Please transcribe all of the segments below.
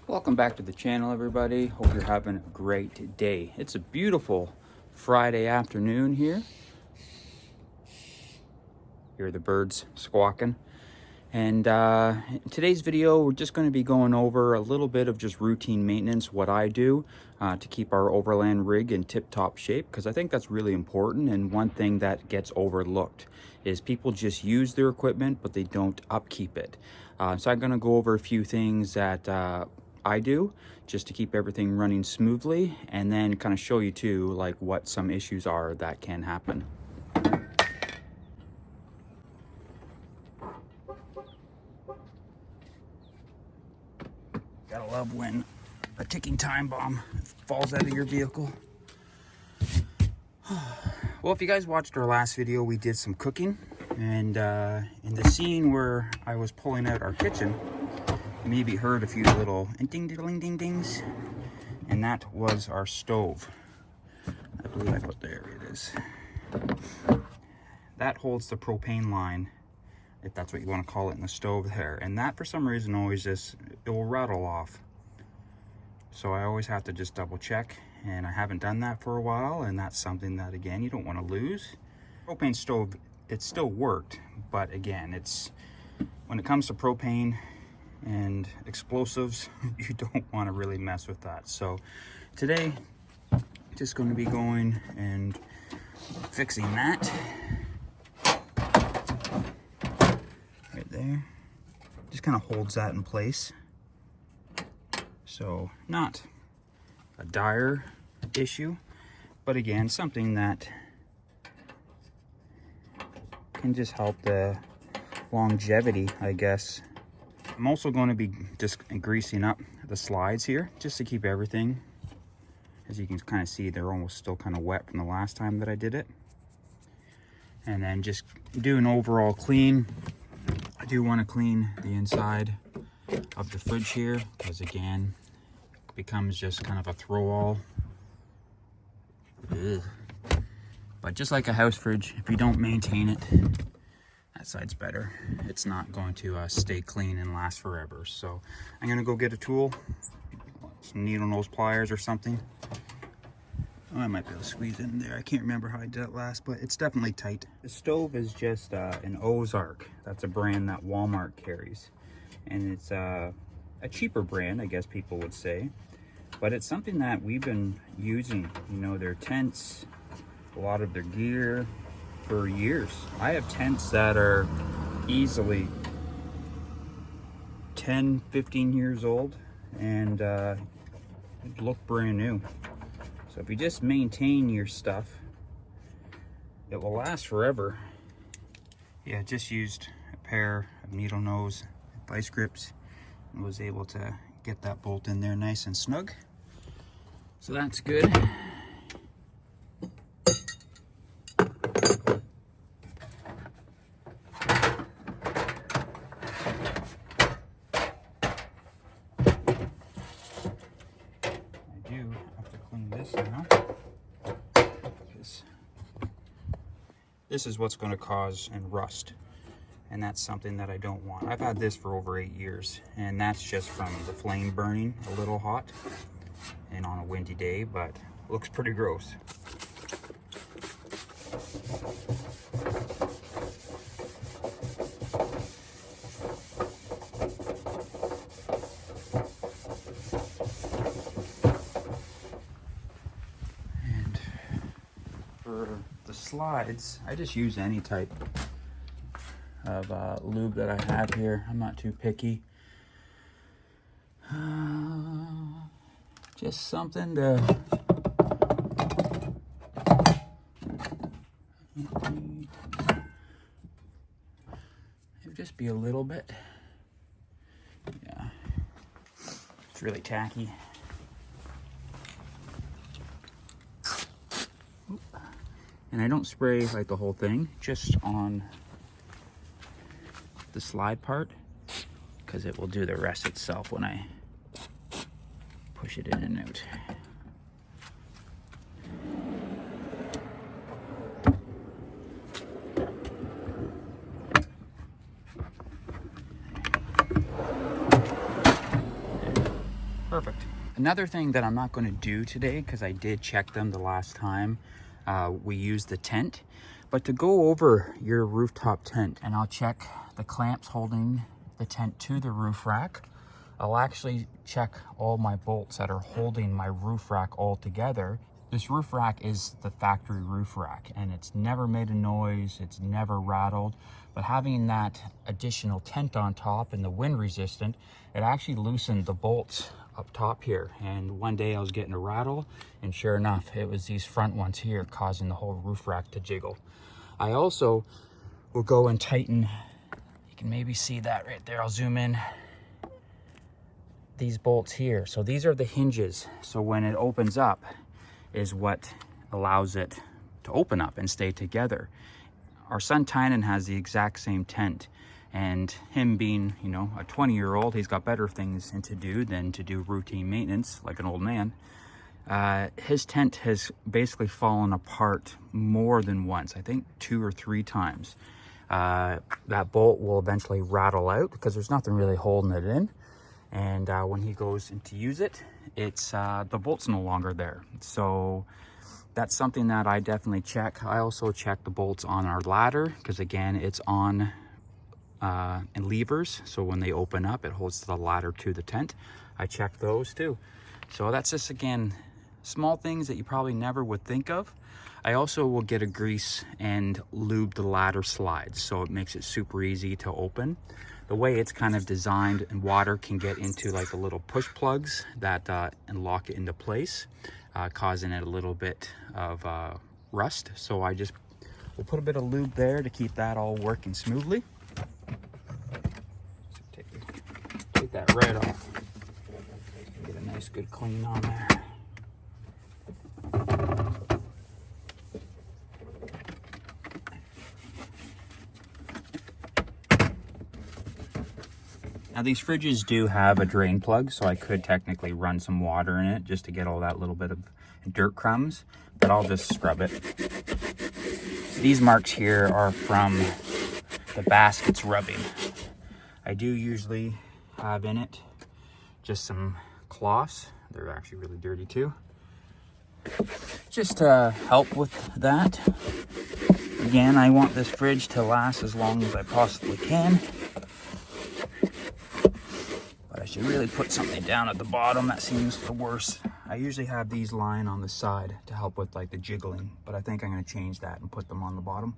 Welcome back to the channel, everybody. Hope you're having a great day. It's a beautiful Friday afternoon here. Hear the birds squawking. And in today's video, we're just going to be going over a little bit of just routine maintenance, what I do to keep our Overland rig in tip-top shape, because I think that's really important. And one thing that gets overlooked is people just use their equipment, but they don't upkeep it. So I'm going to go over a few things that I do just to keep everything running smoothly, and then kind of show you too, like what some issues are that can happen. Gotta love when a ticking time bomb falls out of your vehicle. Well, if you guys watched our last video, we did some cooking, and in the scene where I was pulling out our kitchen, you maybe heard a few little ding ding ding dings, and that was our stove. I believe I put there it is. That holds the propane line, if that's what you want to call it, in the stove there, and that for some reason always just, it will rattle off. So I always have to just double check, and I haven't done that for a while, and that's something that, again, you don't want to lose. Propane stove, it still worked, but again, it's when it comes to propane and explosives, you don't want to really mess with that. So today, just going to be going and fixing that right there. Just kind of holds that in place. So not a dire issue, but again, something that can just help the longevity, I guess. I'm also going to be just greasing up the slides here just to keep everything, as you can kind of see, they're almost still kind of wet from the last time that I did it. And then just do an overall clean. I do want to clean the inside of the fridge here, because again, it becomes just kind of a throw-all. But just like a house fridge, if you don't maintain it, that side's better. It's not going to stay clean and last forever. So I'm gonna go get a tool, some needle nose pliers or something. Oh, I might be able to squeeze it in there. I can't remember how I did it last, but it's definitely tight. The stove is just an Ozark. That's a brand that Walmart carries. And it's a cheaper brand, I guess people would say. But it's something that we've been using, you know, their tents, a lot of their gear for years. I have tents that are easily 10, 15 years old and look brand new. So if you just maintain your stuff, it will last forever. Yeah, just used a pair of needle nose vice grips and was able to get that bolt in there nice and snug. So that's good. This is what's going to cause and rust, and that's something that I don't want. I've had this for over 8 years, and that's just from the flame burning a little hot and on a windy day, but looks pretty gross. Slides, I just use any type of lube that I have here. I'm not too picky. Just something to it would just be a little bit. Yeah, it's really tacky. And I don't spray like the whole thing, just on the slide part, because it will do the rest itself when I push it in and out. Perfect. Another thing that I'm not going to do today, because I did check them the last time we used the tent, but to go over your rooftop tent, and I'll check the clamps holding the tent to the roof rack. I'll actually check all my bolts that are holding my roof rack all together. This roof rack is the factory roof rack, and it's never made a noise, it's never rattled, but having that additional tent on top and the wind resistant, it actually loosened the bolts up top here. And one day I was getting a rattle, and sure enough, it was these front ones here causing the whole roof rack to jiggle. I also will go and tighten, you can maybe see that right there, I'll zoom in, these bolts here. So these are the hinges, so when it opens up is what allows it to open up and stay together. Our son Tynan has the exact same tent, and him being, you know, a 20-year-old, he's got better things to do than to do routine maintenance like an old man. His tent has basically fallen apart more than once, I think 2 or 3 times. That bolt will eventually rattle out because there's nothing really holding it in. And when he goes in to use it, it's the bolt's no longer there. So that's something that I definitely check. I also check the bolts on our ladder because, again, it's on and levers. So when they open up, it holds the ladder to the tent. I check those too. So that's just, again, small things that you probably never would think of. I also will get a grease and lube the ladder slides, so it makes it super easy to open. The way it's kind of designed, and water can get into like the little push plugs that and lock it into place, causing it a little bit of rust. So I just will put a bit of lube there to keep that all working smoothly. So take that right off. Get a nice good clean on there. Now these fridges do have a drain plug, so I could technically run some water in it just to get all that little bit of dirt crumbs, but I'll just scrub it. These marks here are from the baskets rubbing. I do usually have in it just some cloths. They're actually really dirty too. Just to help with that. Again, I want this fridge to last as long as I possibly can. I should really put something down at the bottom. That seems the worst. I usually have these lying on the side to help with like the jiggling, but I think I'm going to change that and put them on the bottom.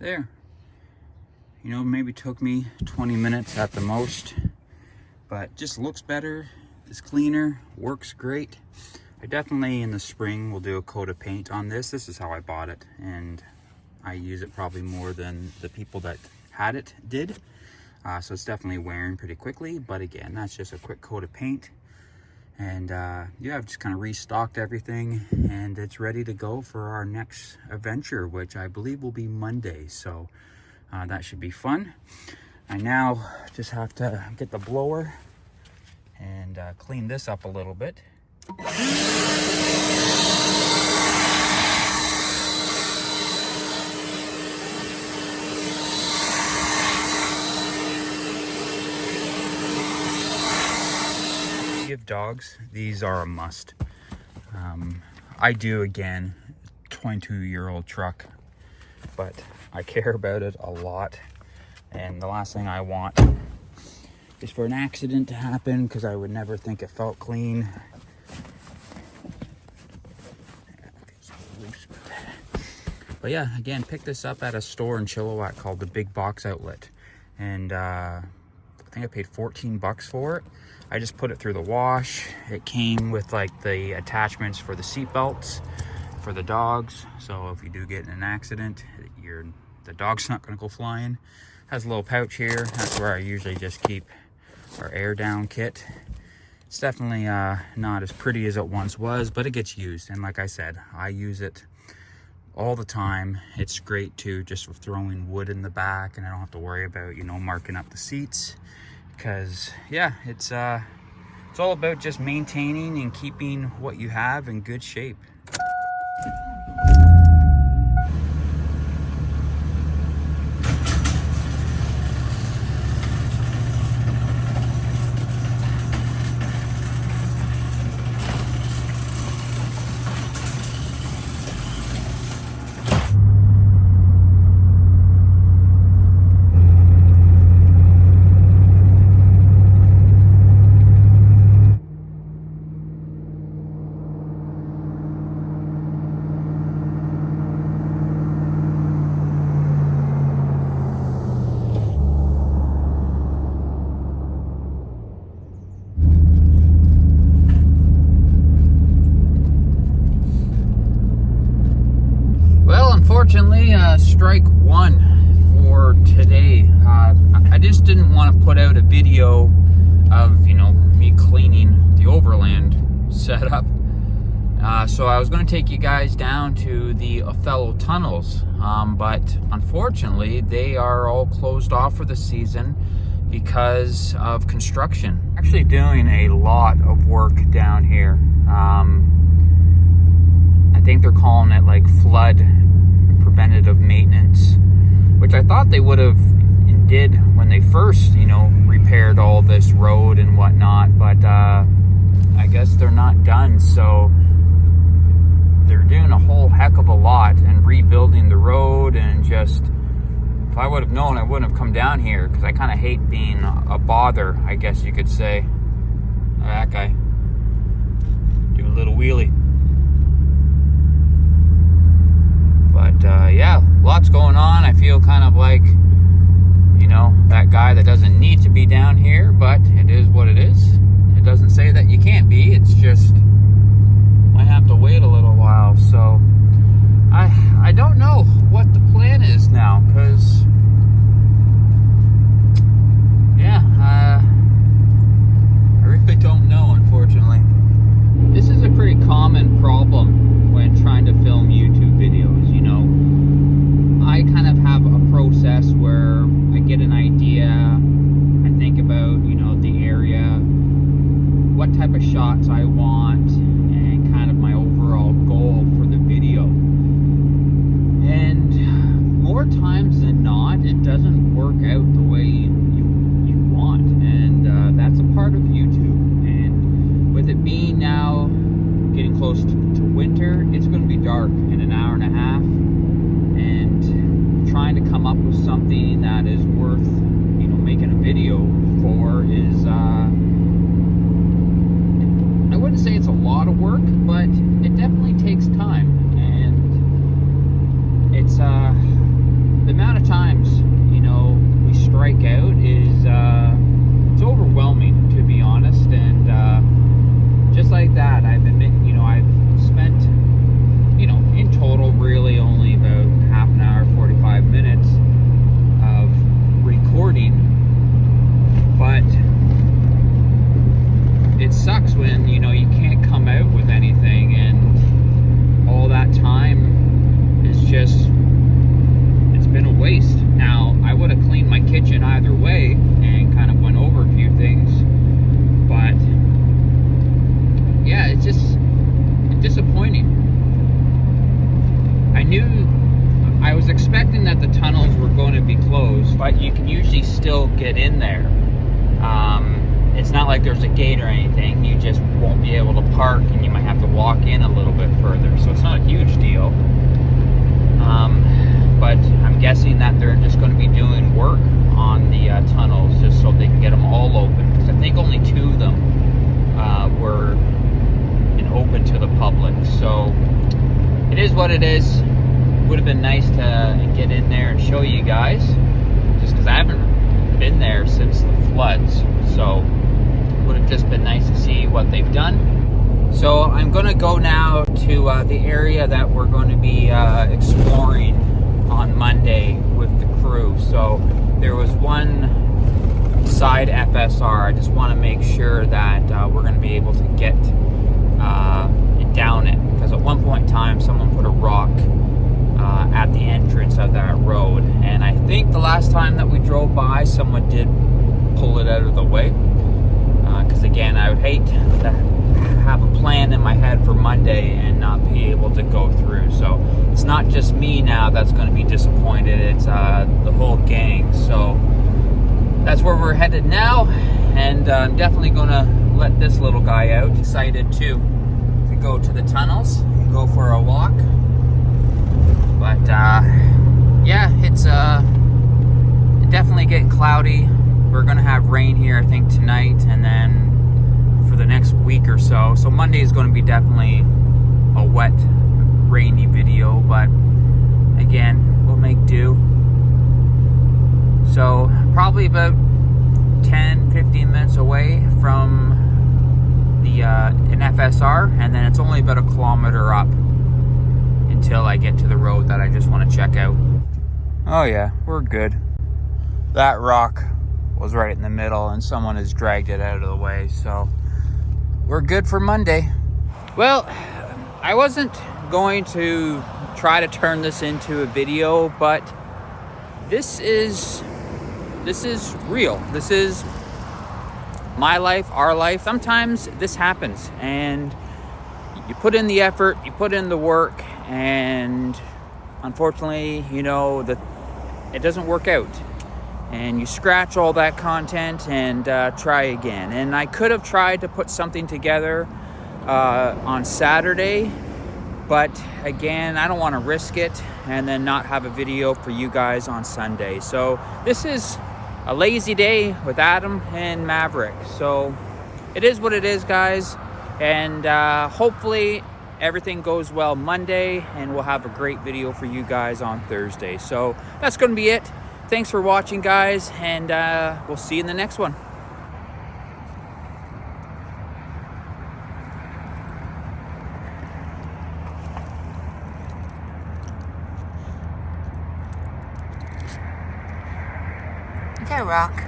There. You know, maybe took me 20 minutes at the most, but just looks better, is cleaner, works great. I definitely in the spring will do a coat of paint on this. This is how I bought it, and I use it probably more than the people that had it did. So it's definitely wearing pretty quickly, but again, that's just a quick coat of paint. And yeah, I've just kind of restocked everything, and it's ready to go for our next adventure, which I believe will be Monday. So that should be fun. I now just have to get the blower and clean this up a little bit. Give dogs, these are a must. I do, again, 22-year-old truck, but I care about it a lot, and the last thing I want is for an accident to happen, because I would never think it felt clean. But yeah, again, pick this up at a store in Chilliwack called the Big Box Outlet, and I think I paid 14 bucks for it. I just put it through the wash. It came with like the attachments for the seat belts for the dogs, so if you do get in an accident, the dog's not going to go flying. Has a little pouch here. That's where I usually just keep our air down kit. It's definitely not as pretty as it once was, but it gets used, and like I said, I use it all the time. It's great too, just for throwing wood in the back, and I don't have to worry about, you know, marking up the seats, because yeah, it's all about just maintaining and keeping what you have in good shape. strike one for today. I just didn't want to put out a video of, you know, me cleaning the Overland setup. So I was going to take you guys down to the Othello tunnels, but unfortunately they are all closed off for the season because of construction. Actually doing a lot of work down here. I think they're calling it like flood preventative maintenance, which I thought they would have did when they first, you know, repaired all this road and whatnot, but I guess they're not done. So they're doing a whole heck of a lot and rebuilding the road, and just, if I would have known, I wouldn't have come down here, because I kind of hate being a bother, I guess you could say. That guy do a little wheelie. But yeah, lots going on. I feel kind of like, you know, that guy that doesn't need to be down here, but it is what it is. It doesn't say that you can't be, it's just might have to wait a little while. So I don't know what the plan is now, because yeah, I really don't know, unfortunately. This is a pretty common problem when trying to film YouTube videos. You know, I kind of have a process where I get an idea, I think about, you know, the area, what type of shots I want, and kind of my overall goal for the video. And more times than not, it doesn't work out the way you want, and that's a part of YouTube. And with it being now getting close to winter, it's going to be dark in an hour and a half, and trying to come up with something that is worth, you know, making a video for is I wouldn't say it's a lot of work, but it definitely takes time. And it's the amount of times, you know, we strike out is it's overwhelming, to be honest. And just like that, I've spent, you know, in total really only about half an hour, 45 minutes of recording. But it sucks when, you know, you can't come out with anything, and all that time is just, it's been a waste. Now, I would have cleaned my kitchen either way and kind of went over a few things, but yeah, it's just disappointing. I was expecting that the tunnels were going to be closed, but you can usually still get in there. It's not like there's a gate or anything. You just won't be able to park, and you might have to walk in a little bit further, so it's not a huge deal. But I'm guessing that they're just going to be doing work on the tunnels just so they can get them all open, because I think only 2 of them were open to the public. So it is what it is. Would have been nice to get in there and show you guys, just because I haven't been there since the floods. So would have just been nice to see what they've done. So I'm going to go now to the area that we're going to be exploring on Monday with the crew. So there was one side FSR. I just want to make sure that we're going to be able to get down it, because at one point in time someone put a rock at the entrance of that road, and I think the last time that we drove by someone did pull it out of the way, because again, I would hate to have a plan in my head for Monday and not be able to go through. So it's not just me now that's going to be disappointed, it's the whole gang. So that's where we're headed now, and I'm definitely going to let this little guy out. Excited too to go to the tunnels and go for a walk. But yeah, it's definitely getting cloudy. We're gonna have rain here, I think, tonight, and then for the next week or so. So Monday is going to be definitely a wet, rainy video, but again, we'll make do. So probably about 10-15 minutes away from the an FSR, and then it's only about 1 kilometer up until I get to the road that I just want to check out. Oh yeah, we're good. That rock was right in the middle and someone has dragged it out of the way, so we're good for Monday. Well, I wasn't going to try to turn this into a video, but this is real. This is my life, our life. Sometimes this happens and you put in the effort, you put in the work, and unfortunately, you know, that it doesn't work out. And you scratch all that content and try again. And I could have tried to put something together on Saturday, but again, I don't want to risk it and then not have a video for you guys on Sunday. So this is a lazy day with Adam and Maverick. So it is what it is, guys. And hopefully everything goes well Monday and we'll have a great video for you guys on Thursday. So that's going to be it. Thanks for watching, guys, and we'll see you in the next one. Okay, Rock.